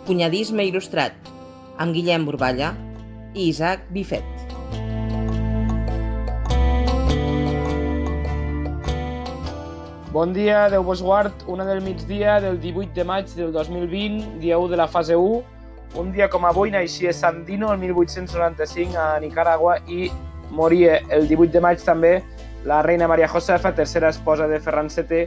Cunyadisme il·lustrat, amb Guillem Burballa i Isaac Bifet. Bon dia, Déu vos guard, una del migdia del 18 de maig del 2020, dia 1 de la fase 1. Un dia com avui naixia Sandino el 1895 a Nicaragua i moria el 18 de maig també la reina Maria Josefa, tercera esposa de Ferran VII,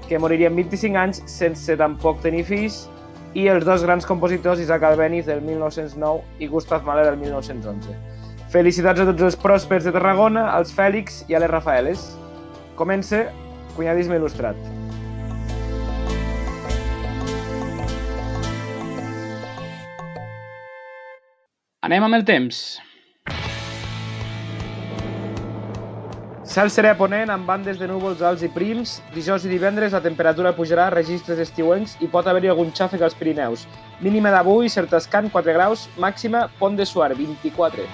que moriria amb 25 anys sense tampoc tenir fills, i els dos grans compositors, Isaac Albéniz del 1909 i Gustav Mahler del 1911. Felicitats a tots els pròspers de Tarragona, als Fèlix i a les Rafaeles. Comença Cunyadisme il·lustrat. Anem amb el temps. Cel serè a ponent amb bandes de núvols alts i prims. Dijous i divendres la temperatura pujarà a registres estiuencs i pot haver-hi algun xàfec als Pirineus. Mínima d'avui, Certescant, 4 graus, màxima Pont de Suart, 24.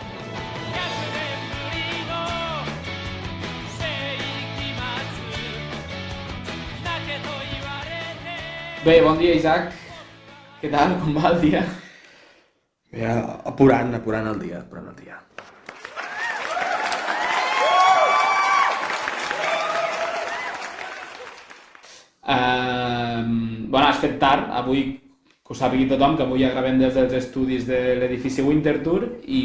Bé, bon dia, Isaac. Què tal? Com va el dia? Ja, apurant el dia. Bueno, has fet tard, avui, que ho sàpigui tothom, que avui ja gravem des dels estudis de l'edifici Winterthur i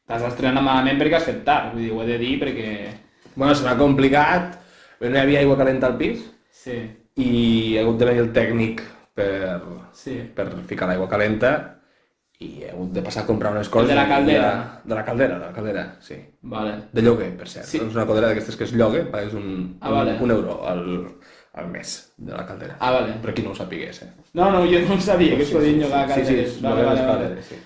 t'has estrenat malament perquè has fet tard, vull dir, ho he de dir perquè... Bueno, se m'ha complicat, però no hi havia aigua calenta al pis Sí, i he hagut de venir el tècnic sí. per ficar l'aigua calenta i he hagut de passar a comprar unes coses. De la caldera? De la caldera, sí. Vale. De lloguer, per cert. Sí. No és una caldera d'aquestes que es llogue, pagues vale. un euro al mes de la caldera. Vale. Per qui no ho sapigués, No, jo no ho sabia, que es podien llogar calderes. Sí, lloguer les calderes, sí.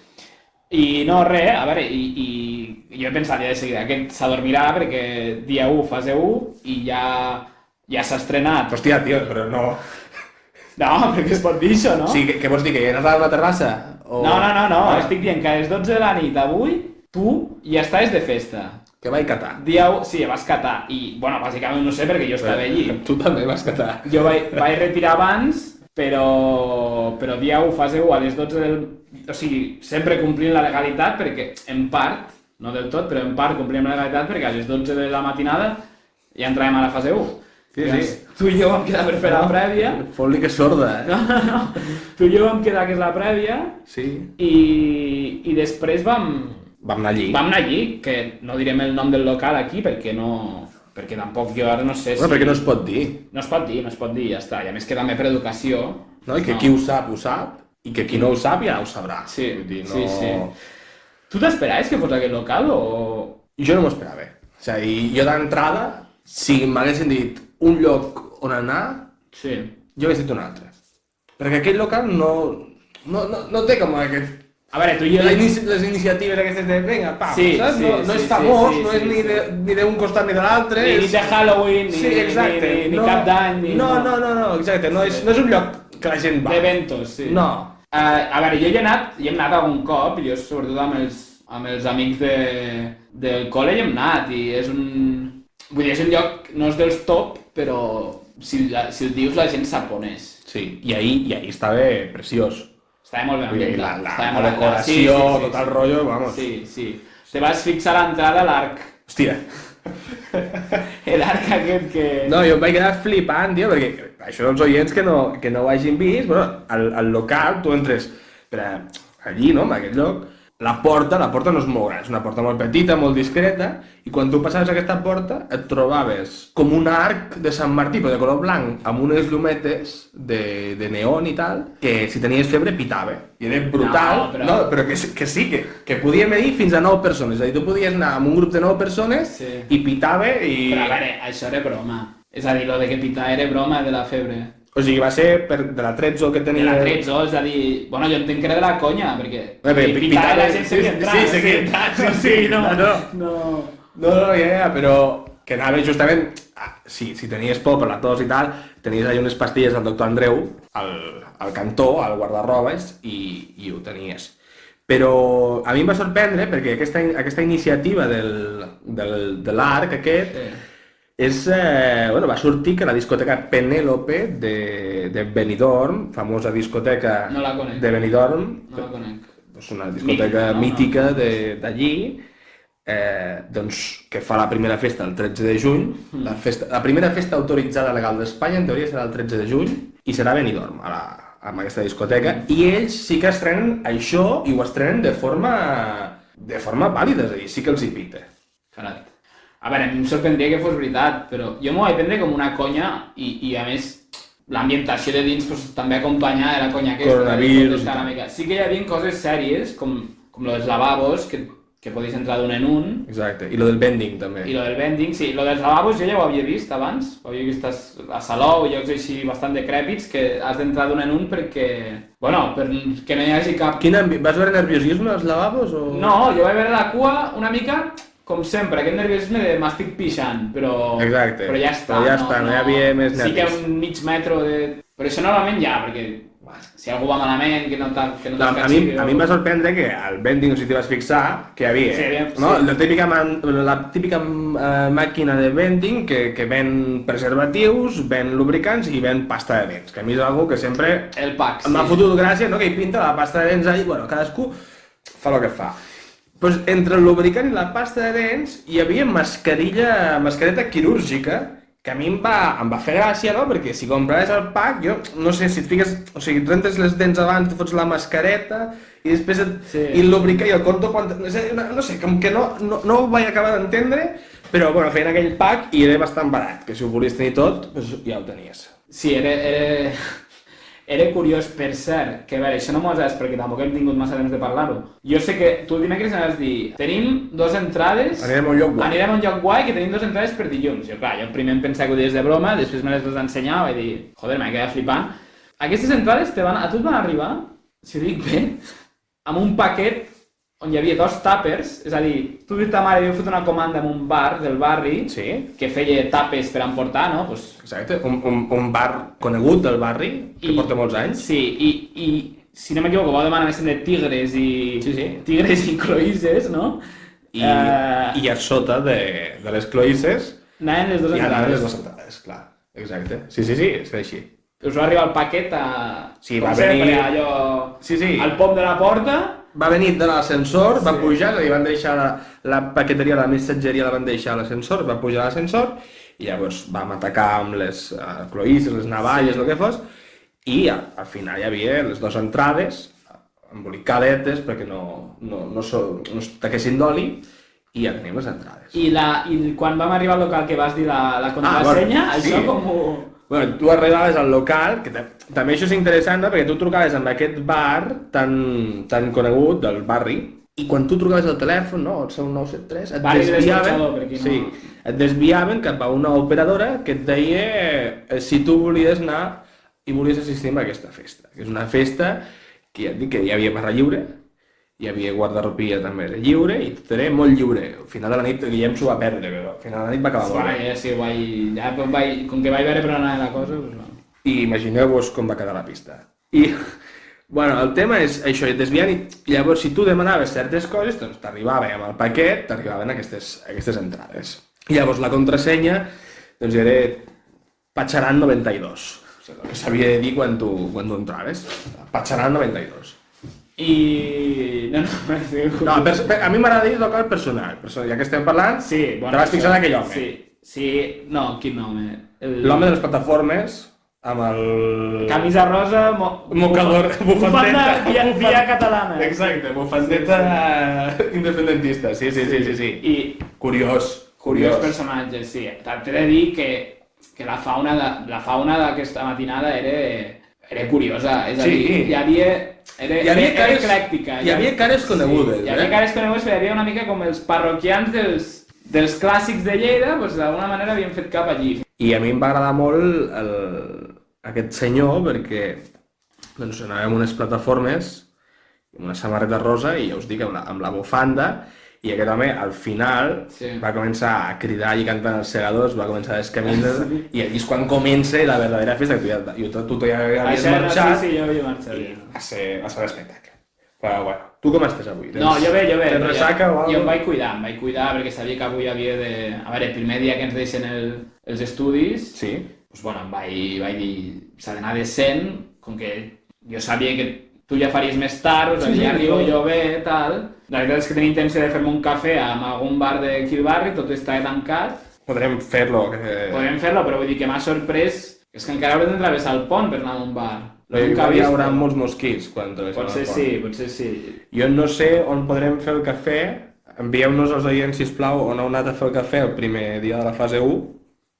I no, res, a veure, i jo he pensat ja de seguida, aquest s'adormirà perquè dia 1, fase 1, i ja s'ha estrenat. Hòstia, tio, però no... No, perquè es pot dir això, no? Sí, què vols dir, que ja has anat a una terrassa? O... No, estic dient que a les 12 de la nit avui, tu ja estaves de festa. Que vaig catar. Dia 1, sí, vas catar, i, bueno, bàsicament no sé perquè jo estava allí. Tu també vas catar. Jo vaig retirar abans, però dia 1, fase 1, a les 12 del... O sigui, sempre complint la legalitat perquè, en part, no del tot, però en part complim la legalitat perquè a les 12 de la matinada ja entràvem a la fase 1. Sí. Tu i jo vam quedar per fer la prèvia. Fot-li que és sorda, No. Tu i jo vam quedar que és la prèvia Sí. i després vam Vam anar allí. anar allí, que no direm el nom del local aquí perquè tampoc jo ara no sé si... Bueno, perquè no es pot dir. No es pot dir, ja està. I a més que també per educació... No? I que qui ho sap, i que qui no ho sap ja ho sabrà. Sí, Vull dir, no... sí. Tu t'esperaves que fos aquest local o...? Jo no m'ho esperava. O sigui, jo d'entrada, si m'haguessin dit un lloc on anar, Sí. jo hagués dit un altre. Perquè aquest local no té com aquest... A veure, tu i jo... Les iniciatives aquestes de, vinga, pam, Sí, saps? sí, No és sí, famós, sí, no sí, és sí. ni d'un costat ni de l'altre. Ni de Halloween, Sí, exacte. ni cap d'any, No, exacte, no és un lloc que la gent va. d'eventos, sí. No. A veure, jo hi hem anat algun cop, jo sobretot amb els amics del col·le hi hem anat i és un... Vull dir, és un lloc, no és dels top, però si el dius la gent sap on és. Sí, i ahir estava preciós. Estava molt ben Vull dir, ambientat. la estava molt ben decoració, ambientat. tot el rotllo, vamos. Sí. Te vas fixar a l'entrada a l'arc. Hòstia. L'arc aquest que... No, jo em vaig quedar flipant, tio, perquè això dels oients que no ho hagin vist, bueno, al local tu entres allí, no, en aquest lloc, la porta no és molt gran, és una porta molt petita, molt discreta, i quan tu passaves aquesta porta et trobaves com un arc de Sant Martí, però de color blanc, amb unes llumetes de neon i tal, que si tenies febre pitava. I era brutal, però que sí, que podia medir fins a 9 persones, és a dir, tu podies anar amb un grup de 9 persones i pitava i... Però a veure, això era broma. És a dir, lo de que pitar era broma de la febre. O sigui, va ser de la 13 que tenia... De la 13, és a dir... Bueno, jo entenc que era de la conya, perquè... Pitar la gent seguia entrant. Sí, No, ja, però que anava justament... Si tenies por per la tos i tal, tenies allà unes pastilles del doctor Andreu al cantó, al guardarrobes, i ho tenies. Però a mi em va sorprendre perquè aquesta iniciativa de l'arc aquest bueno, va sortir que la discoteca Penélope de Benidorm, famosa discoteca No la conec. de Benidorm, No la conec. és una discoteca mítica d'allí, doncs, que fa la primera festa el 13 de juny. La primera festa autoritzada legal d'Espanya, en teoria, serà el 13 de juny, i serà a Benidorm, amb aquesta discoteca, i ells sí que estrenen això, i ho estrenen de forma vàlida, és a dir, sí que els hi pita. Carat. A veure, a mi em sorprendria que fos veritat, però jo m'ho vaig prendre com una conya i a més, l'ambientació de dins pues, també acompanya de la conya aquesta. Coronavirus i tal. Sí que hi havia coses sèries, com els lavabos, que podies entrar d'un en un. Exacte, i lo del vending també. I lo del vending, sí. Lo dels lavabos jo ja ho havia vist abans. Ho havia vist a Salou, llocs així bastant decrèpits, que has d'entrar d'un en un perquè... Bueno, perquè no hi hagi cap... Vas veure nerviosisme als lavabos o...? No, jo vaig veure la cua una mica... Com sempre, aquest nerviosisme de m'estic pixant, però... Exacte, però ja està, no hi havia més nervis. Sí que un mig metro de... Però això normalment ja, perquè si algú va malament, que no a mi em va sorprendre que al vending, si t'hi vas fixar, que hi havia, sí, no? sí. La típica màquina de vending que ven preservatius, ven lubricants i ven pasta de dents, que a mi és algo que sempre m'ha fotut gràcia, no? Que hi pinta la pasta de dents allà, bueno, cadascú fa el que fa. Pues entre el lubricant i la pasta de dents hi havia mascareta quirúrgica, que a mi em va fer gràcia, no? Perquè si compraves el pack, jo no sé, si et fiques, o sigui, et rentes les dents abans, te fots la mascareta i després i el lubricant i el conto quan... No sé, com que no ho vaig acabar d'entendre, però bueno, feien aquell pack i era bastant barat, que si ho volies tenir tot, pues ja ho tenies. Sí, era curiós, per cert, que a veure, això no m'ho has perquè tampoc hem tingut massa temps de parlar-ho. Jo sé que tu el dimecres em vas dir, tenim 2 entrades... Anirem a un lloc guai. Que tenim 2 entrades per dilluns. Jo, clar, jo primer em pensava que ho dies de broma, després me les vas ensenyar, vaig dir, joder, m'he quedat flipant. Aquestes entrades a tu et van arribar, si ho dic bé, amb un paquet on hi havia 2 tàpers, és a dir, tu i ta mare havíeu fet una comanda en un bar del barri que feia tàpers per emportar, no? Pues... Exacte, un bar conegut del barri, que porta molts anys. Sí, i si no m'equivoco, vau demanar més de tigres i... Tigres i cloïsses, no? I a sota de les cloïsses... Anaven les 2 entrades. I anaven les 2 entrades, clar. Exacte. Sí, és així. Us va arribar el paquet a... Sí, va venir... allò... Sí. Al pom de la porta... Va venir de l'ascensor, va pujar, és a dir, van deixar la paqueteria, la missatgeria la van deixar a l'ascensor, va pujar a l'ascensor i llavors vam atacar amb les cloïsses, les navalles, el que fos, i al final hi havia les 2 entrades embolicadetes perquè no es taquessin d'oli i ja tenim les entrades. I quan vam arribar al local que vas dir la contrasenya, això com ho... Bueno, tu arribaves al local, que també això és interessant, no? Perquè tu trucaves amb aquest bar tan conegut del barri, i quan tu trucaves al telèfon, no, el seu 973, et desviaven cap a una operadora que et deia si tu volies anar i volies assistir a aquesta festa. Que és una festa que ja et dic que hi havia barra lliure, hi havia guardarropia també era lliure i tot era molt lliure. Al final de la nit Guillem s'ho va perdre, però al final de la nit va acabar molt bé. Sí, com que vaig veure per on anava la cosa, doncs no. I imagineu-vos com va quedar la pista. I, bueno, el tema és això, desviant, i llavors si tu demanaves certes coses, doncs t'arribava amb el paquet, t'arribaven aquestes entrades. I llavors la contrasenya, doncs era Patxaran 92, o sigui, el que s'havia de dir quan tu entraves, Patxaran 92. No, a mi m'agrada dir tocar el personal, ja que estem parlant, te vas fixar en aquell home. Sí, no, quin home? L'home de les plataformes, amb el... Camisa rosa, mocador, bufandeta. Via catalana. Exacte, bufandeta independentista, sí. I curiós personatge, sí. T'he de dir que la fauna d'aquesta matinada era curiosa, és a dir, hi havia eclèctica. Hi havia cares conegudes. Hi havia cares conegudes, però hi havia una mica com els parroquians dels clàssics de Lleida, doncs d'alguna manera havien fet cap allí. I a mi em va agradar molt aquest senyor perquè anàvem a unes plataformes amb una samarreta rosa i ja us dic amb la bufanda i aquest home al final va començar a cridar i cantant els segadors, va començar a descaminar i allí és quan comença la verdadera festa que tu ja havies marxat. Sí, jo havia marxat. Va ser l'espectacle. Però bueno, Tu com estàs avui? No, jo bé. Tens ressaca o Jo em alguna vaig cuidar perquè sabia que avui havia de... A veure, el primer dia que ens deixen els estudis, Sí. doncs, bueno, em vaig dir, s'ha d'anar decent, com que jo sabia que tu ja faries més tard, doncs ja arribo jo bé, tal. La veritat és que tenia intenció de fer-me un cafè en algun bar d'aquí al barri, tot està tancat. Podrem fer-lo. Podem fer-lo, però vull dir que m'ha sorprès, és que encara haurem de travessar el pont per anar a un bar. Nunca Hi vist, haurà però- molts mosquits quan travessem el pont. Potser sí. Jo no sé on podrem fer el cafè. Envieu-nos als oients, sisplau, on heu anat a fer el cafè el primer dia de la fase 1,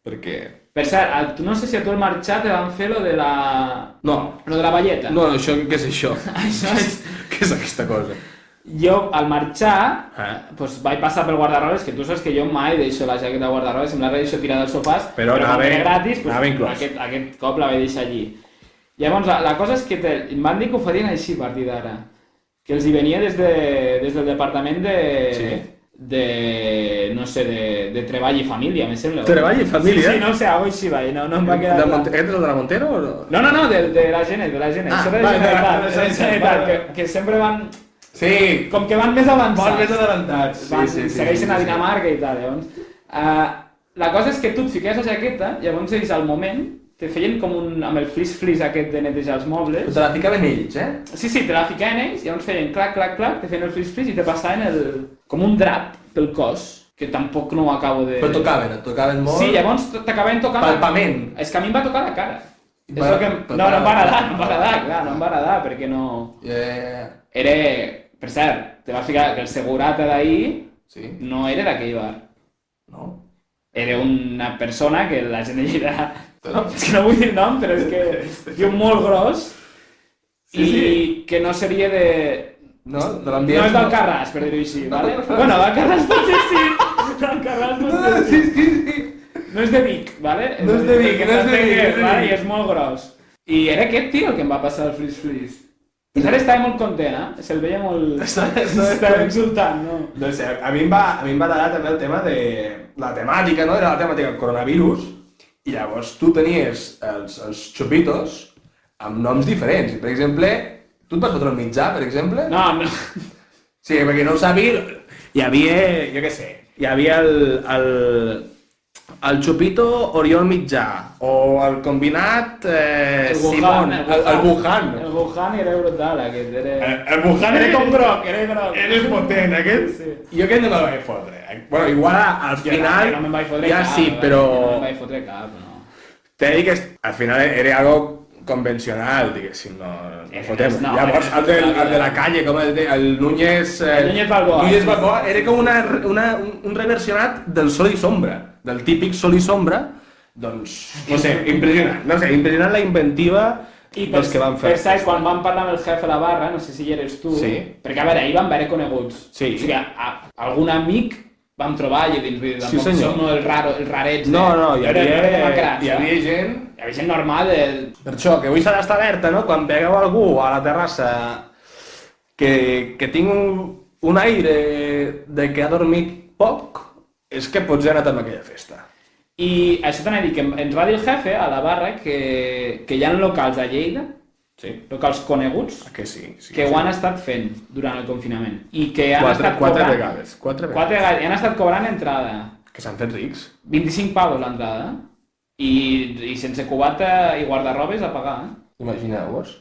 perquè... Per cert, no sé si a tu al marxar te van fer lo de la... No, Lo de la valleta. no, això, què és això? Això és... Què és aquesta cosa? Jo, al marxar, Eh? vaig passar pel guardarrobes, que tu saps que jo mai deixo la jaqueta al guardarrobes, em la deixo tirada als sofàs, Però com anava que era gratis, anava inclòs. aquest cop la vaig deixar allí. Llavors, la cosa és que em van dir que ho farien així a partir d'ara, que els hi venia des del departament no sé, de treball i família, me sembla. Treball i família? Sí, no sé, algo així va, no em va quedar clar. Aquest és el de la Montero o no? No, de la gent. Ah, Això de vale, la vale, Generalitat, que sempre van... Sí, Com que van més avançats. més adelantats. Segueixen a Dinamarca i tal, llavors. La cosa és que tu et fiques la jaqueta, llavors ells al moment te feien com amb el flis aquest de netejar els mobles. Te la ficaven ells, eh? Sí, te la ficaven ells, llavors feien clac, te feien el flis i te passaven com un drap pel cos, que tampoc no ho acabo de... Però et tocaven molt. Sí, llavors t'acabaven tocant... Palpament. És que a mi em va tocar la cara. I És el que... per- No em va agradar, clar, no em va agradar, perquè no... Era... Per cert, te va ficar que el segurata d'ahir Sí. no era d'aquell bar. No? Era una persona que la gent de Lleida... No, és que no vull dir nom, però és que... Tio molt gros i que no seria de... No? De No l'ambient. és d'Alcarràs, per dir-ho així, vale? Bueno, d'Alcarràs potser sí. D'Alcarràs potser sí. No és de Vic, vale? No és de Vic, Que no és de t'entengues, Vic, no és de vale? Vic. I és molt gros. I era aquest tio el que em va passar el flis-flis. I ara estava molt content, eh? Se'l veia molt... Estava exultant, no? No sé, a mi em va agradar també el tema de la temàtica, no? Era la temàtica del coronavirus, i llavors tu tenies els xupitos amb noms diferents. Per exemple, tu et vas fotre un mitjà, per exemple? No. Sí, perquè no ho sabia, hi havia, jo què sé, hi havia el Chupito Oriol Mitjà, o el combinat Simón, el Wuhan. El Wuhan era brutal, aquest. El Wuhan Era com groc, era groc. Eres potent, aquest? Sí. Jo aquest no me'l vaig fotre. Bueno, igual al final Jo no me'n vaig fotre ja cap, sí, però... Jo no me'n vaig fotre cap, no. T'he de dir que al final era algo convencional, diguéssim, no fotem. no, Llavors, el de la calle, com el Núñez... El Núñez Balboa. Núñez Balboa era com un reversionat del Sol i Sombra, del típic Sol i Sombra, doncs, no sé, impressionant la inventiva dels que van fer. Per cert, quan vam parlar amb el jefe a la barra, no sé si hi eres tu, Sí. perquè a veure, ahir vam veure coneguts. Sí. O sigui, algun amic vam trobar allà dins, vull dir, Sí, tampoc senyor. som el rarets. No, hi havia gent... gent... Hi havia gent normal de... Per això, que avui s'ha d'estar alerta, no? Quan vegueu algú a la terrassa que tinc un aire de que ha dormit poc, és que potser ha anat a aquella festa. I això t'anava a dir que ens va dir el jefe a la barra que hi ha locals a Lleida, Sí. locals coneguts, Que sí. que ho han estat fent durant el confinament i que han estat Quatre cobrant... vegades. Quatre vegades. I han estat cobrant entrada. Que s'han fet rics. 25 pavos l'entrada i sense cubata i guardarrobes a pagar. Imagineu-vos.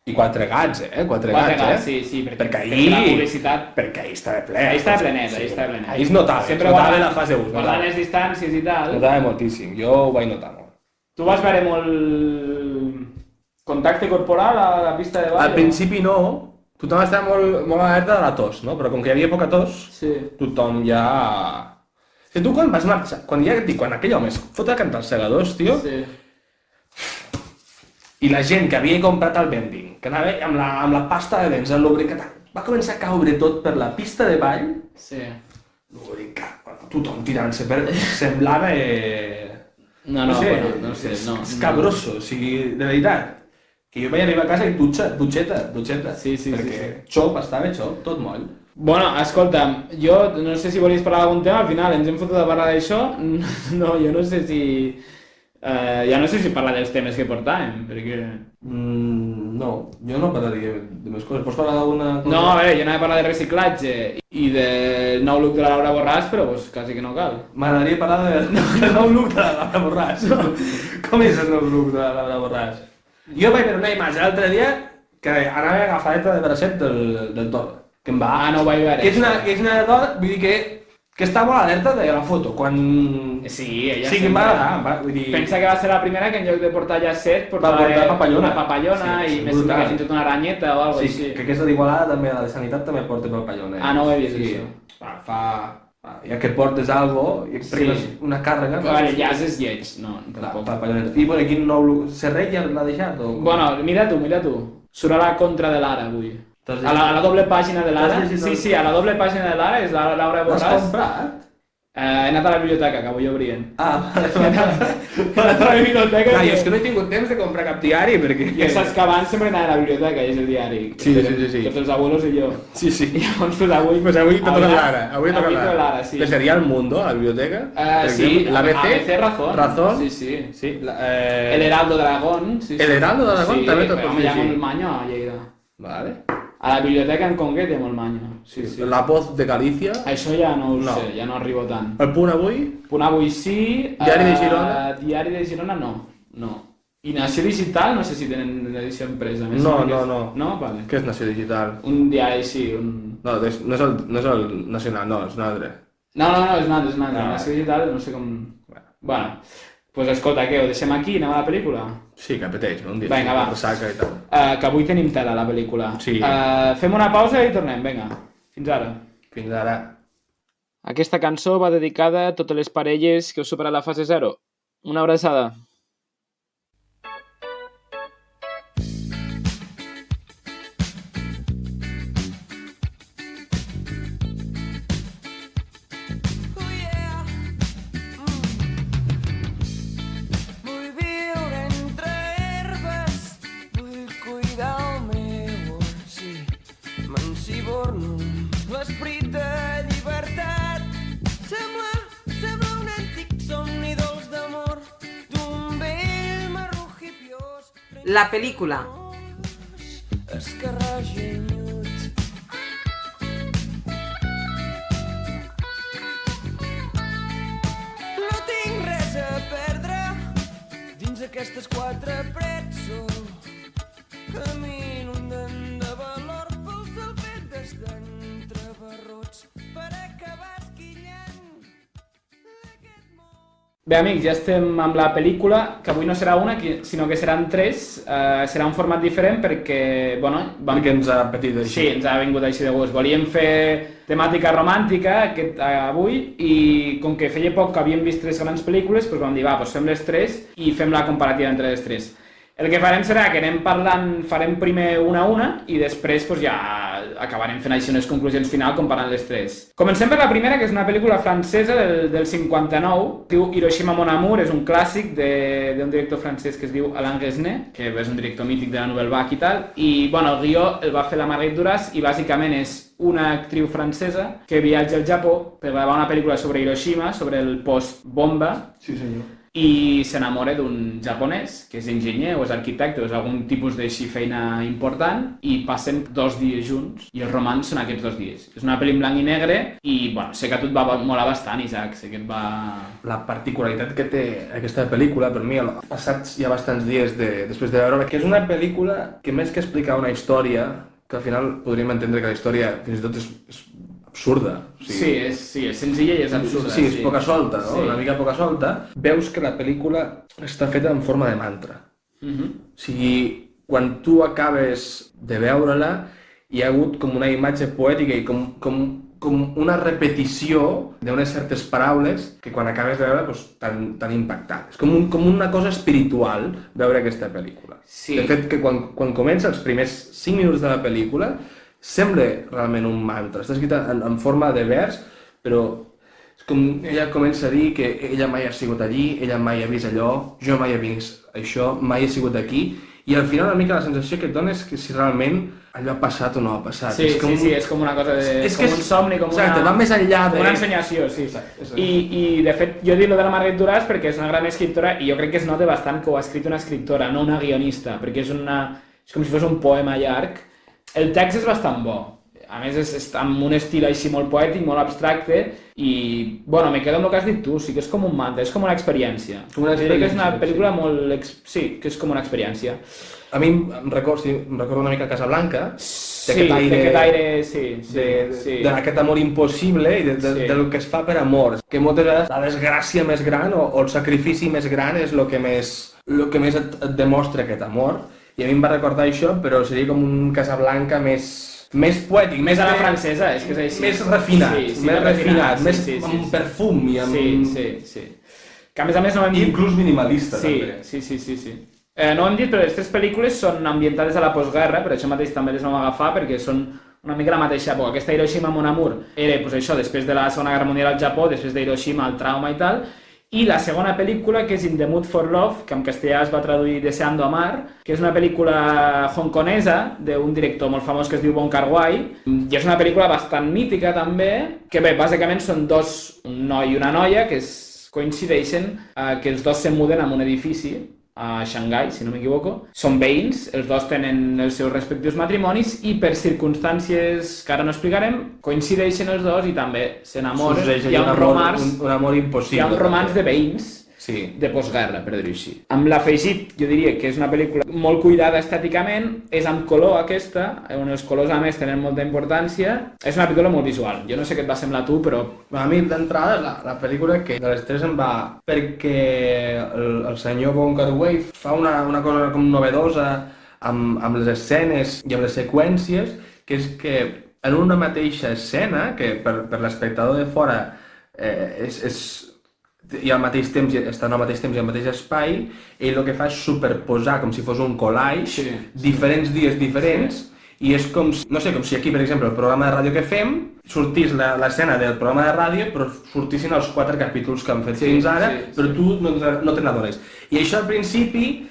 I 4 gats, eh? 4 Quatre gats, gats, sí, Perquè perquè ahir... la publicitat... Perquè ahir estava ple. Ahir estava plenet, ahir estava plenet. Ahir es notava, Sempre es notava guardant- la fase 1. Guardant les distàncies i tal. Notava moltíssim, jo ho vaig notar molt. Tu vas veure molt contacte corporal a la pista de ball? Al principi no, tothom estava molt alerta de la tos, no? Però com que hi havia poca tos, Sí. tothom ja... Si tu quan vas marxar, quan aquell home es fot a cantar els segadors, tio, Sí. i la gent que havia comprat el vending, que anava amb la pasta de dents, el lubricant, va començar a caure tot per la pista de ball, Sí. lubricat, bueno, tothom tirant-se per... Semblava... No sé. Escabroso, o sigui, de veritat. Que jo vaig arribar a casa i dutxeta. Sí, perquè xop, estava xop, tot moll. Bueno, escolta'm, jo no sé si volies parlar d'algun tema, al final ens hem fotut a parlar d'això. No, jo no sé si... Ja no sé si parlar dels temes que portàvem, perquè... No, jo no parlaria de més coses. Pots parlar d'alguna cosa? No, a veure, jo anava a parlar de reciclatge i del nou look de la Laura Borràs, però pues, quasi que no cal. M'agradaria parlar del nou look de la Laura Borràs. Com és el nou look de la Laura Borràs? Jo vaig veure una imatge l'altre dia que anava agafadeta de bracet del Toro, que em va... Ah, no ho vaig veure. Que és una dona, vull dir que està molt alerta de la foto, quan... Sí, ella sí, que em va agradar, vull dir... Pensa que va ser la primera que en lloc de portar llacet portava portar papallona. una papallona Sí, i més que fins i tot una aranyeta o alguna Sí, així. que aquesta d'Igualada també, la de Sanitat també porta papallona. Ah, no ho he vist, sí. això. Ja que portes algo, i Sí. una càrrega... A veure, llaç és lleig, no, tampoc. Papalloneta. I bueno, quin nou look? Serret ja l'ha deixat? O... Bueno, mira tu. Surt a la contra de l'Ara avui. A la doble pàgina de l'Ara. Sí, a la doble pàgina de l'Ara és la Laura Borràs. L'has comprat? He anat a la biblioteca, que avui obrien. Ah, He anat a la biblioteca. clar, jo és que no he tingut temps de comprar cap diari, perquè... Ja saps que abans sempre anava a la biblioteca i és el diari. Sí. Tots els abuelos i jo. Sí. I llavors pues avui... Pues avui toca l'Ara. Avui toca toca l'Ara. l'Ara, sí. Que seria El Mundo, a la biblioteca? Sí, ABC, Razón. Razón. Sí. Sí. El Heraldo de Aragón. Sí. El Heraldo de Aragón també tot pot pot llegir. llegir. Sí, manyo a Lleida. Vale. A la biblioteca en concret hi ha molt manyo. Sí. La Voz de Galícia. Això ja no ho No. sé, ja no arribo tant. El Punt Avui. Punt Avui sí. Diari de Girona? Diari de Girona no. I Nació Digital no sé si tenen edició impresa. No. No? Vale. Què és Nació Digital? Un diari, sí. No, no és el Nacional, no, és un altre. No, és un altre. No. Nació Digital no sé com... Bueno, pues escolta, què, ho deixem aquí? Anem a la pel·lícula? Sí, que apeteix, no? Un dia. Vinga, va. Ressaca i tal. Que avui tenim tela a la pel·lícula. Sí. Fem una pausa i tornem, vinga. Fins ara. Fins ara. Aquesta cançó va dedicada a totes les parelles que heu superat la fase 0. Una abraçada. Vull viure entre herbes, vull cuidar el meu or, sí, m'ensiborno l'esperit de llibertat. Sembla un antic somni dolç d'amor d'un vell marró hipiós. La pel·lícula. Esquerrà genyut. No tinc res a perdre dins aquestes quatre parets. Camino de valor pels albergues d'entrebarrots per acabar esquillant d'aquest món. Bé, amics, ja estem amb la pel·lícula, que avui no serà una, sinó que seran tres. Serà un format diferent perquè, bueno... Perquè ens ha patit així. Sí, ens ha vingut així de gust. Volíem fer temàtica romàntica avui i com que feia poc que havíem vist tres grans pel·lícules, doncs vam dir, va, doncs fem les tres i fem la comparativa entre les tres. El que farem serà que anem parlant, farem primer una a una i després doncs, ja acabarem fent així unes conclusions final comparant les tres. Comencem per la primera, que és una pel·lícula francesa del 59, diu Hiroshima Mon Amour, és un clàssic d'un director francès que es diu Alain Resnais, que és un director mític de la Nouvelle Vague i tal, i bueno, el guió el va fer la Marguerite Duras i bàsicament és una actriu francesa que viatja al Japó per gravar una pel·lícula sobre Hiroshima, sobre el post-bomba, Sí, senyor. i s'enamora d'un japonès, que és enginyer o és arquitecte o és algun tipus d'així feina important, i passen 2 dies junts, i el romanç són aquests 2 dies. És una pel·li en blanc i negre, i bueno, sé que a tu et va molar bastant, Isaac, sé que et va... La particularitat que té aquesta pel·lícula, per mi, passats ja bastants dies després de veure-la, que és una pel·lícula que més que explicar una història, que al final podríem entendre que la història fins i tot és absurda. O sigui, Sí, és senzilla i és absurda. Sí, és poca solta, no? Sí. Una mica poca solta. Veus que la pel·lícula està feta en forma de mantra. O sigui, quan tu acabes de veure-la, hi ha hagut com una imatge poètica i com una repetició d'unes certes paraules que quan acabes de veure doncs, t'han impactat. És com una cosa espiritual veure aquesta pel·lícula. Sí. De fet, que quan comença els primers 5 minuts de la pel·lícula sembla realment un mantra. Està escrit en forma de vers, però és com ella comença a dir que ella mai ha sigut allí, ella mai ha vist allò, jo mai he vist això, mai he sigut aquí, i al final una mica la sensació que et dona és que si realment allò ha passat o no ha passat. Sí, és com una cosa de... És com un somni, com exacte, va més enllà de... Com una ensenyació, sí. I de fet, jo dic lo de la Margaret Duras perquè és una gran escriptora i jo crec que es nota bastant que ho ha escrit una escriptora, no una guionista, perquè és com si fos un poema llarg. El text és bastant bo. A més, és amb un estil així molt poètic, molt abstracte, i, bueno, me quedo amb el que has dit tu, sí que és com un mantra, és com una experiència. Que és una pel·lícula molt... Sí, que és com una experiència. A mi em recordo una mica Casablanca, d'aquest aire, d'aquest amor impossible i del que es fa per amor. Que moltes vegades la desgràcia més gran o el sacrifici més gran és el que més et demostra aquest amor. I a mi em va recordar això, però seria com un Casablanca més poètic, més a la francesa, és que és així. Més refinat, més amb perfum i amb... Sí. Que a més no hem dit... Inclús minimalista, també. Sí. No ho hem dit, però les 3 pel·lícules són ambientades a la postguerra, per això mateix també les vam agafar, perquè són una mica la mateixa època. Aquesta Hiroshima Mon Amour era això, després de la Segona Guerra Mundial al Japó, després d'Hiroshima, el trauma i tal, i la segona pel·lícula, que és In the Mood for Love, que en castellà es va traduir Deseando Amar, que és una pel·lícula hongkonesa d'un director molt famós que es diu Wong Kar-wai, i és una pel·lícula bastant mítica també, que bé, bàsicament són un noi i una noia que coincideixen que els dos se muden a un edifici a Xangai, si no m'equivoco. Són veïns, els dos tenen els seus respectius matrimonis i per circumstàncies que ara no explicarem, coincideixen els dos i també s'enamoren. Hi ha un amor impossible. Hi ha un romanç de veïns, de postguerra, per dir-ho així. Amb l'afegit, jo diria que és una pel·lícula molt cuidada estèticament, és amb color aquesta, on els colors a més tenen molta importància. És una pel·lícula molt visual. Jo no sé què et va semblar a tu, però... A mi, d'entrada, la pel·lícula que de les 3 em va... perquè el senyor Wong Kar-wai fa una cosa com novedosa amb les escenes i amb les seqüències, que és que en una mateixa escena, que per l'espectador de fora i al mateix temps, estan al mateix temps i al mateix espai, ell el que fa és superposar com si fos un collage, diferents dies diferents, i és com si, no sé, com si aquí, per exemple, el programa de ràdio que fem, sortís l'escena del programa de ràdio, però sortissin els 4 capítols que han fet fins ara, però tu no te n'adones. I això al principi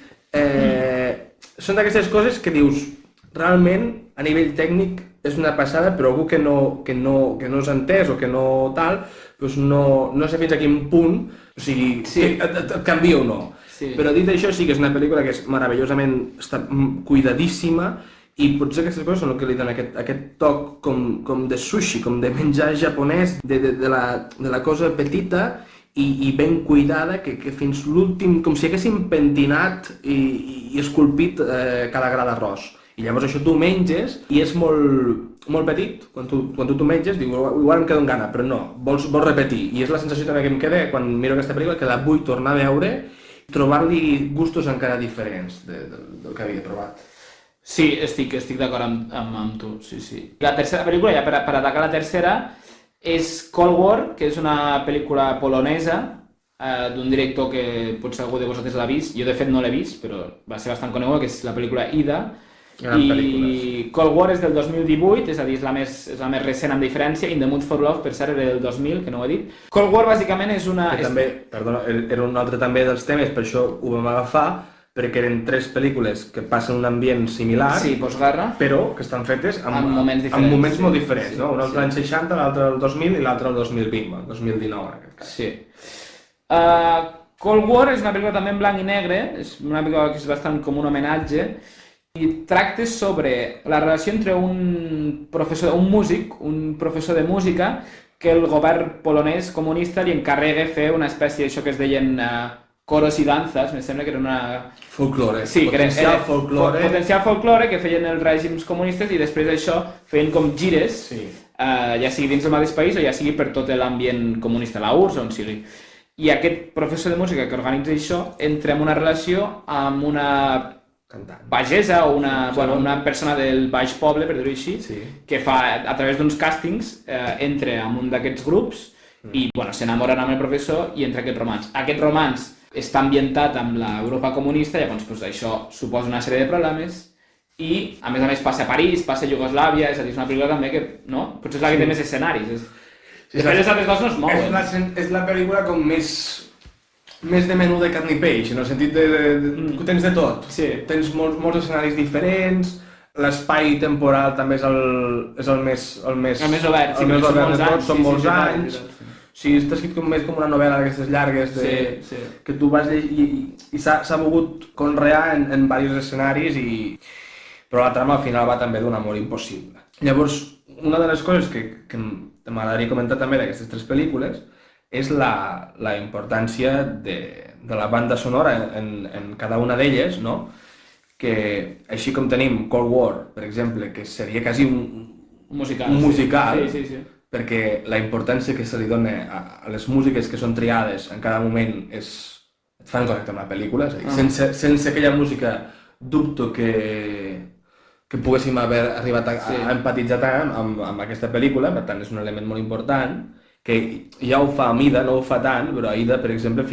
són d'aquestes coses que dius, realment, a nivell tècnic, és una passada, però algú que no s'ha entès o que no tal, doncs no sé fins a quin punt, o sigui, et canvia o no. Però dit això, sí que és una pel·lícula que és meravellosament cuidadíssima i potser aquestes coses són el que li donen aquest toc com de sushi, com de menjar japonès, de la cosa petita i ben cuidada, que fins l'últim, com si haguéssim pentinat i esculpit cada gra d'arròs. I llavors això tu menges i és molt petit. Quan tu menges, dius, igual em quedo amb gana, però no, vols repetir. I és la sensació també que em queda quan miro aquesta pel·lícula, que la vull tornar a veure i trobar-li gustos encara diferents del que havia provat. Sí, estic d'acord amb tu, sí. La tercera pel·lícula, ja per atacar la tercera, és Cold War, que és una pel·lícula polonesa d'un director que potser algú de vosaltres l'ha vist. Jo de fet no l'he vist, però va ser bastant coneguda, que és la pel·lícula Ida. I Cold War és del 2018, és a dir, és la més recent amb diferència. In the Mood for Love, per cert, era del 2000, que no ho he dit. Cold War bàsicament és una... Perdona, era un altre també dels temes, per això ho vam agafar, perquè eren 3 pel·lícules que passen un ambient similar, postguerra, però que estan fetes en moments molt diferents, no? Un altre l'any 60, l'altre el 2000 i l'altre el 2020, el 2019 en aquest cas. Sí. Cold War és una pel·lícula també en blanc i negre, és una pel·lícula que és bastant com un homenatge, i tracta sobre la relació entre un professor de música, que el govern polonès comunista li encarrega fer una espècie d'això que es deien coros i danzas, em sembla que era una... Folklore. Sí, potencial folklore. Potencial folklore que feien els règims comunistes i després d'això feien com gires, ja sigui dins del mateix país o ja sigui per tot l'ambient comunista, la URSS o on sigui. I aquest professor de música que organitza això entra en una relació amb una pagesa o una persona del baix poble, per dir-ho així, que fa, a través d'uns càstings, entra en un d'aquests grups i s'enamoren amb el professor i entra aquest romanç. Aquest romanç està ambientat amb l'Europa comunista, llavors això suposa una sèrie de problemes i, a més passa a París, passa a Iugoslàvia, és a dir, és una pel·lícula també que, no? Potser és la que té més escenaris. De fet, les altres dos no es mouen. És la pel·lícula com més més de menú de carn i peix, en el sentit que tens de tot. Sí. Tens molts escenaris diferents, l'espai temporal també és el més obert, sí, el més són obert molts de tot, anys, són sí, molts sí, anys. sí. Sí, està escrit més com una novel·la d'aquestes llargues Sí. que tu vas llegir i s'ha volgut conrear en diversos escenaris però la trama al final va també d'un amor impossible. Llavors, una de les coses que m'agradaria comentar també d'aquestes 3 pel·lícules és la importància de la banda sonora en cada una d'elles, no? Que així com tenim Cold War, per exemple, que seria quasi un musical, Sí. perquè la importància que se li dona a les músiques que són triades en cada moment et fan connectar amb la pel·lícula, és a dir, sense aquella música dubto que poguéssim haver arribat a empatitzar tant amb aquesta pel·lícula, per tant és un element molt important, que ja ho fa Aida, no ho fa tant, però Aida, per exemple,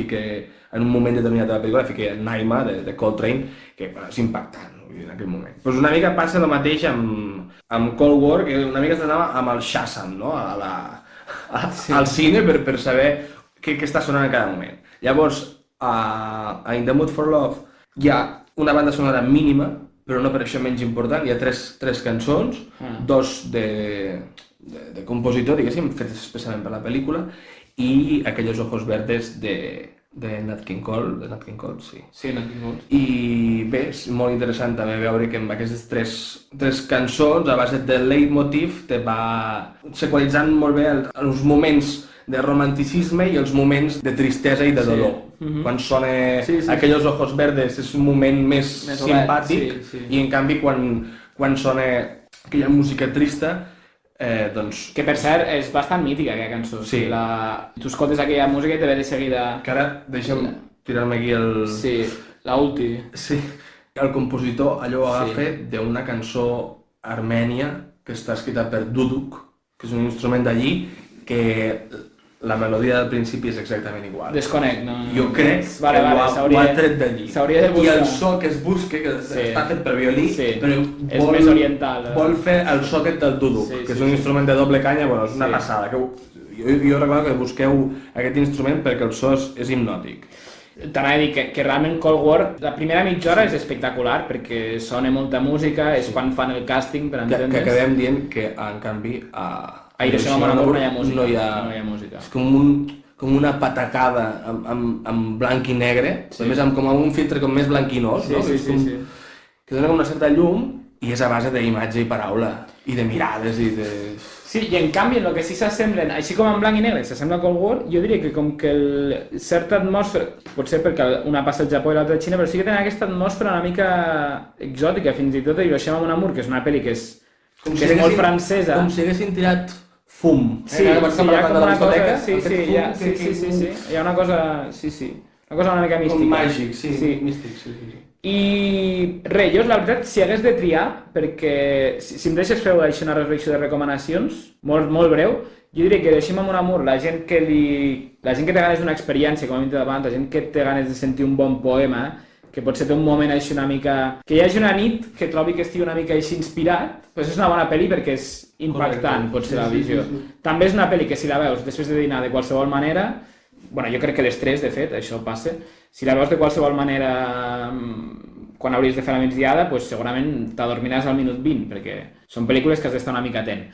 en un moment determinat de la pel·lícula fica Naima, de Coltrane, que és impactant en aquell moment. Pues una mica passa el mateix amb Cold War, que una mica s'anava amb el Shazam, no? Al cine per saber què està sonant en cada moment. Llavors, a In the Mood for Love hi ha una banda sonora mínima, però no per això menys important. Hi ha tres cançons, 2 de compositor, diguéssim, fetes especialment per la pel·lícula, i Aquellos ojos verdes de Nat King Cole, sí. Sí, Nat King Cole. I bé, és molt interessant també veure que amb aquestes tres cançons, a base del leitmotiv, te va seqüalitzant molt bé els moments de romanticisme i els moments de tristesa i de dolor. Quan sona Aquellos ojos verdes és un moment més simpàtic, i en canvi quan sona aquella música trista, doncs... Que per cert és bastant mítica aquella cançó. Sí. Tu escoltes aquella música i te ve de seguida... Que ara deixa'm tirar-me aquí el... Sí, l'ulti. Sí, el compositor allò ho agafa d'una cançó armènia que està escrita per duduk, que és un instrument d'allí, que la melodia del principi és exactament igual. Desconec, no? Jo crec que ho ha tret d'allí. S'hauria de buscar. I el so que es busca, que està fet per violí, però és més oriental. Vol fer el so aquest del duduk, que és un instrument de doble canya, és una passada. Jo recordo que busqueu aquest instrument perquè el so és hipnòtic. T'anava a dir que realment Cold War, la primera mitja hora és espectacular perquè sona molta música, és quan fan el càsting per entendre's. Que acabem dient que, en canvi, a Hiroshima Mon Amour no hi ha música. No hi ha música. És com una patacada amb blanc i negre, a més amb com un filtre com més blanquinós, no? Sí. Que dona una certa llum i és a base d'imatge i paraula, i de mirades i de... Sí, i en canvi, en el que sí s'assemblen, així com en blanc i negre s'assembla a Cold War, jo diria que com que certa atmosfera, potser perquè una passa al Japó i l'altra a Xina, però sí que tenen aquesta atmosfera una mica exòtica, fins i tot a Hiroshima Mon Amour, que és una pel·li que és molt francesa. Com si haguessin tirat fum. Sí, hi ha com una cosa... Sí, hi ha una cosa... Una cosa una mica mística. Com màgic, místic, sí. I res, jo la veritat, si hagués de triar, perquè si em deixes fer així una reflexió de recomanacions, molt breu, jo diria que Hiroshima Mon Amour, la gent que té ganes d'una experiència, com hem dit abans, la gent que té ganes de sentir un bon poema, que potser té un moment així una mica... Que hi hagi una nit que trobi que estigui una mica així inspirat, doncs és una bona pel·li perquè és impactant, potser, la visió. També és una pel·li que si la veus després de dinar de qualsevol manera, bueno, jo crec que les 3, de fet, això passa, si la veus de qualsevol manera quan hauries de fer la migdiada, doncs segurament t'adormiràs al minut 20, perquè són pel·lícules que has d'estar una mica atent.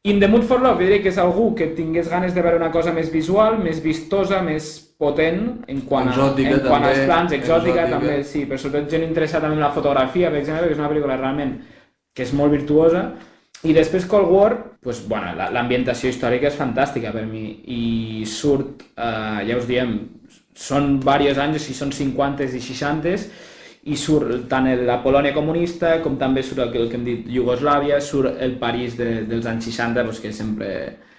In the Mood for Love, jo diria que és algú que tingués ganes de veure una cosa més visual, més vistosa, més potent, en quant als plans, exòtica també, sí, però sobretot gent interessada també en la fotografia, per exemple, que és una pel·lícula realment que és molt virtuosa. I després Cold War, doncs, bueno, l'ambientació històrica és fantàstica per mi i surt, ja us diem, són diversos anys, o sigui, són 50s i 60s, i surt tant la Polònia comunista com també surt el que hem dit Iugoslàvia, surt el París dels anys 60, doncs, que sempre...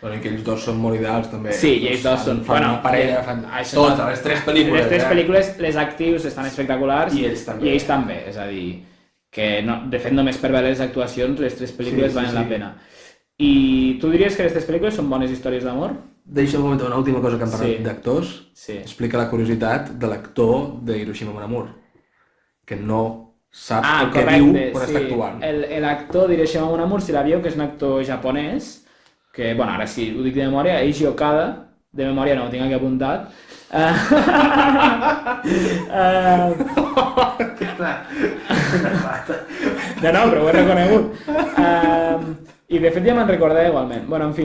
Bueno, i que ells dos són molt ideals també. Sí, i ells dos són... Fan una parella, fan tots, les 3 pel·lícules. Les 3 pel·lícules, les actius estan espectaculars. I ells també. És a dir, que de fet només per veure les actuacions, les 3 pel·lícules valen la pena. I tu diries que les 3 pel·lícules són bones històries d'amor? Deixa'm comentar una última cosa que hem parlat d'actors. Explica la curiositat de l'actor de Hiroshima Mon Amour, que no sap el que diu quan està actuant. L'actor d'Hiroshima Mon Amour, si la veieu, que és un actor japonès, que, bueno, ara sí, ho dic de memòria, Eiji Okada, de memòria no, ho tinc aquí apuntat. No, però ho he reconegut. I de fet ja me'n recordava igualment. Bueno, en fi.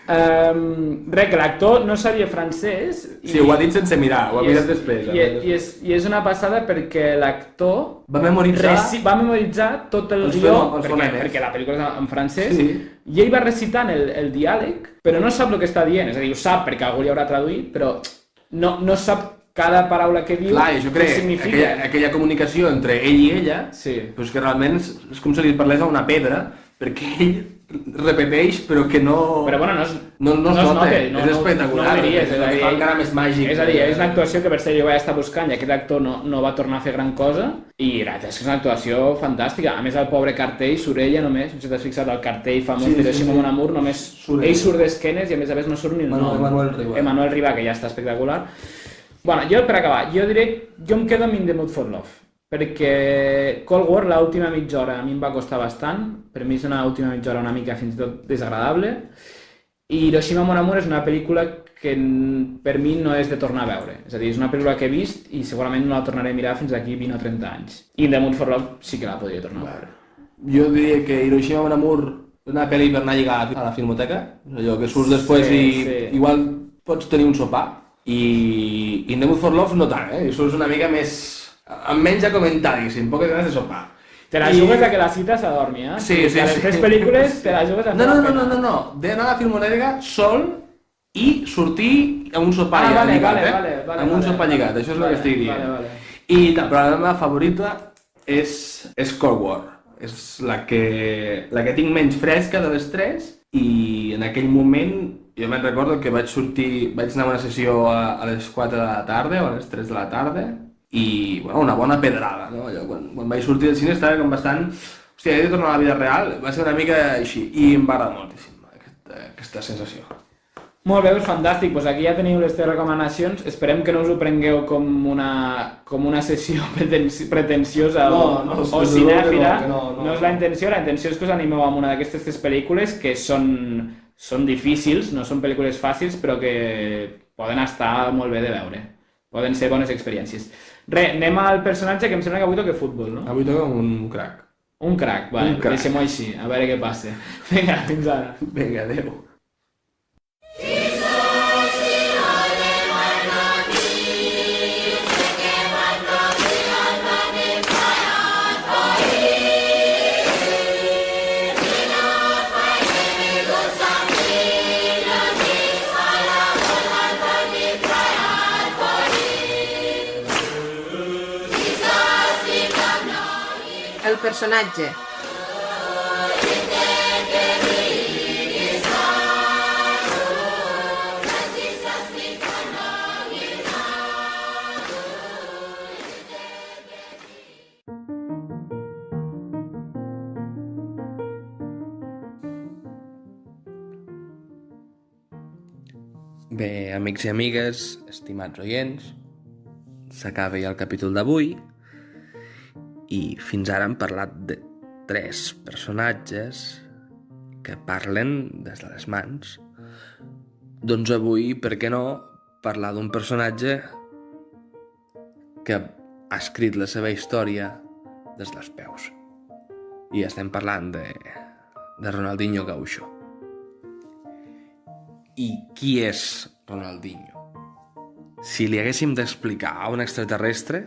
Que l'actor no sabia francès. Sí, ho ha dit sense mirar, ho ha mirat després. I és una passada perquè l'actor Va memoritzar tot el els guió, fonemes. perquè la pel·lícula és en francès, Sí. i ell va recitant el diàleg, però no sap el que està dient, és a dir, ho sap perquè algú li haurà traduït, però no sap cada paraula que diu, Clar, jo crec què significa. aquella comunicació entre ell i ella, Sí. doncs que realment és com si li parlés a una pedra, perquè ell repeteix però que no... Però bueno, no es nota, no, és espectacular, no ho diries, és a dir, fa encara més màgic. És a dir, és una actuació que per ser jo vaig estar buscant i aquest actor no va tornar a fer gran cosa i la veritat és que és una actuació fantàstica. A més, el pobre cartell surt ella només, no sé si t'has fixat, el cartell famós d'Hiroshima Mon Amour, només ell surt d'esquenes i a més no surt ni el nom. Emmanuel Ribà, que ja està espectacular. Bueno, jo per acabar, jo em quedo amb In the Mood for Love, perquè Cold War, l'última mitja hora, a mi em va costar bastant, per mi és una última mitja hora una mica fins i tot desagradable, i Hiroshima Mon Amour és una pel·lícula que per mi no és de tornar a veure, és a dir, és una pel·lícula que he vist i segurament no la tornaré a mirar fins d'aquí 20 o 30 anys. I In the Mood for Love sí que la podria tornar a veure. Jo diria que Hiroshima Mon Amour és una pel·li per anar a lligar a la filmoteca, allò que surts després i igual pots tenir un sopar, i In the Mood for Love no tant, i surts una mica més... amb menys de comentaris, amb poques ganes de sopar. Te la jugues a que la cita s'adormi, eh? Sí. A les 3 pel·lícules te la jugues a fer la pena. No. D'anar a la filmoteca sol i sortir a un sopar lligat, amb un sopar lligat, això és el que estic dient. I però la meva favorita és Cold War. És la que tinc menys fresca de les 3 i en aquell moment jo me'n recordo que vaig anar a una sessió a les 4 de la tarda o a les 3 de la tarda i bueno, una bona pedrada, no? Allò, quan vaig sortir del cine estava com bastant... Hòstia, he de tornar a la vida real, va ser una mica així, i em va agradar moltíssim aquesta sensació. Molt bé, és fantàstic, doncs aquí ja teniu les 3 recomanacions, esperem que no us ho prengueu com una sessió pretensiosa o cinèfila, no és la intenció és que us animeu amb una d'aquestes 3 pel·lícules que són difícils, no són pel·lícules fàcils, però que poden estar molt bé de veure, poden ser bones experiències. Anem al personatge que em sembla que avui toca futbol, no? Avui toca un crac. Un crac, vale, deixem-ho així, a veure què passa. Vinga, fins ara. Vinga, adeu. El personatge. Bé, amics i amigues, estimats oients, s'acaba ja el capítol d'avui i fins ara hem parlat de 3 personatges que parlen des de les mans. Doncs avui, per què no, parlar d'un personatge que ha escrit la seva història des dels peus. I estem parlant de Ronaldinho Gaucho. I qui és Ronaldinho? Si li haguéssim d'explicar a un extraterrestre,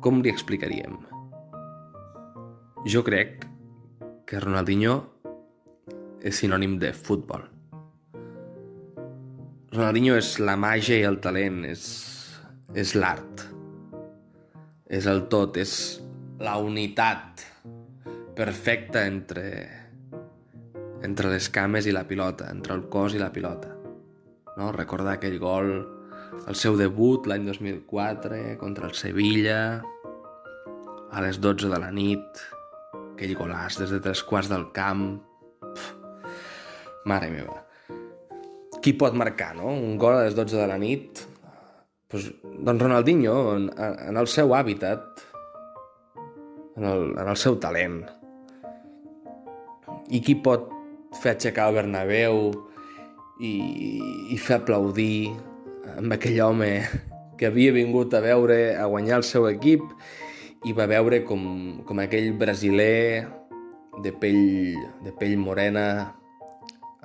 com li explicaríem? Jo crec que Ronaldinho és sinònim de futbol. Ronaldinho és la màgia i el talent, és l'art, és el tot, és la unitat perfecta entre les cames i la pilota, entre el cos i la pilota. No? Recordar aquell gol, el seu debut l'any 2004 contra el Sevilla, a les 12 de la nit, aquell golaç des de 3/4 del camp. Mare meva. Qui pot marcar, no? Un gol a les 12 de la nit? Doncs Ronaldinho, en el seu hàbitat, en el seu talent. I qui pot fer aixecar el Bernabéu i fer aplaudir amb aquell home que havia vingut a guanyar el seu equip i va veure com aquell brasiler de pell morena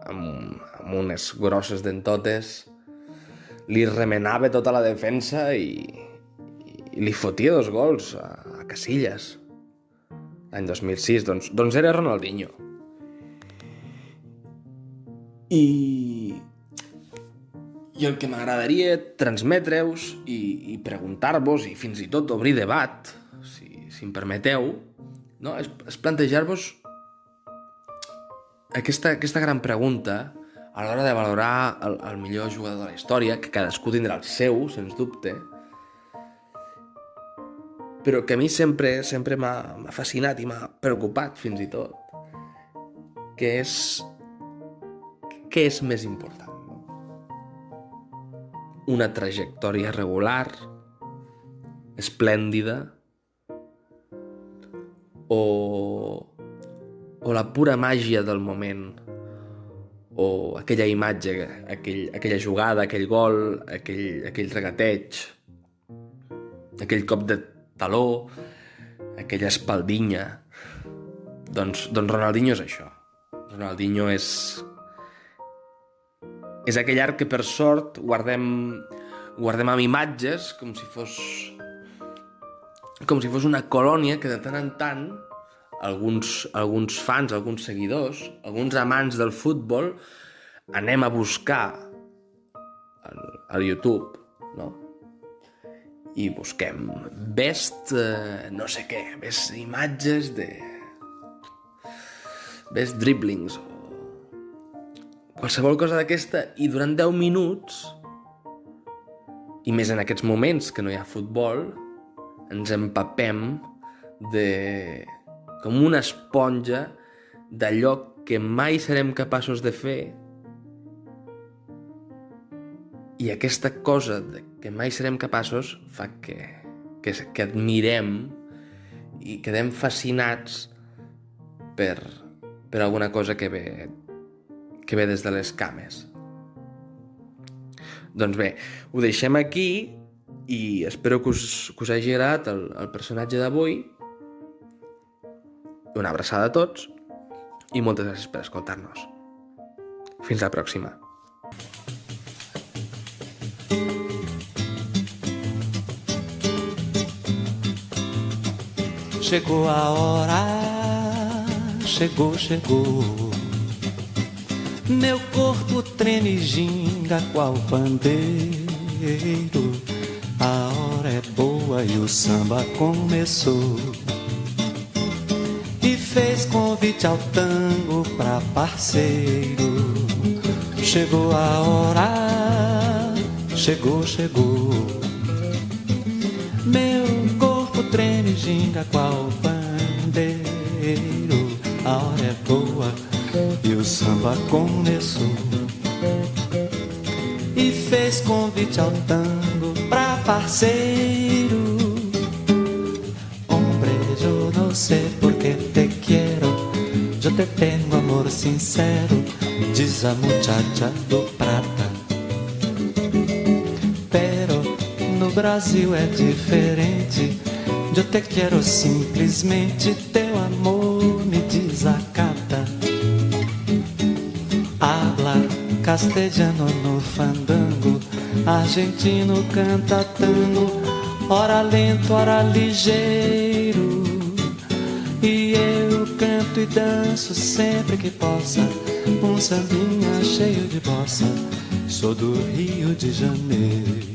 amb unes grosses dentotes li remenava tota la defensa i li fotia 2 gols a Casillas l'any 2006, doncs era Ronaldinho. I el que m'agradaria transmetre-us i preguntar-vos i fins i tot obrir debat, si em permeteu, no? és plantejar-vos aquesta gran pregunta a l'hora de valorar el millor jugador de la història, que cadascú tindrà el seu, sens dubte, però que a mi sempre m'ha fascinat i m'ha preocupat fins i tot, que és què és més important, no? Una trajectòria regular, esplèndida, o la pura màgia del moment, o aquella imatge, aquella jugada, aquell gol, aquell regateig, aquell cop de taló, aquella espaldinya. Doncs Ronaldinho és això. Ronaldinho és aquell art que per sort guardem amb imatges com si fos una colònia que de tant en tant alguns fans, alguns seguidors, alguns amants del futbol anem a buscar al YouTube, no? I busquem best no sé què, best imatges de best dribblings o qualsevol cosa d'aquesta, i durant 10 minuts, i més en aquests moments que no hi ha futbol, ens empapem com una esponja d'allò que mai serem capaços de fer, i aquesta cosa que mai serem capaços fa que admirem i quedem fascinats per alguna cosa que ve des de les cames. Doncs bé, ho deixem aquí i espero que us hagi agradat el personatge d'avui. Una abraçada a tots i moltes gràcies per escoltar-nos. Fins la pròxima. Chegou a hora, chegou. Meu corpo treme e ginga qual pandeiro. A hora é boa e o samba começou. E fez convite ao tango pra parceiro. Chegou a hora, chegou. Meu corpo treme e ginga qual pandeiro. A hora é boa e o samba começou. E fez convite ao tango pra parceiro. Hombre, yo no sé por qué te quiero. Yo te tengo amor sincero, diz a muchacha do prata. Pero no Brasil é diferente. Eu te quero simplesmente, teu amor me desacata. Habla castelhano no fandango, argentino canta tango, ora lento, ora ligeiro. E eu canto e danço sempre que possa, um sambinha cheio de bossa. Sou do Rio de Janeiro.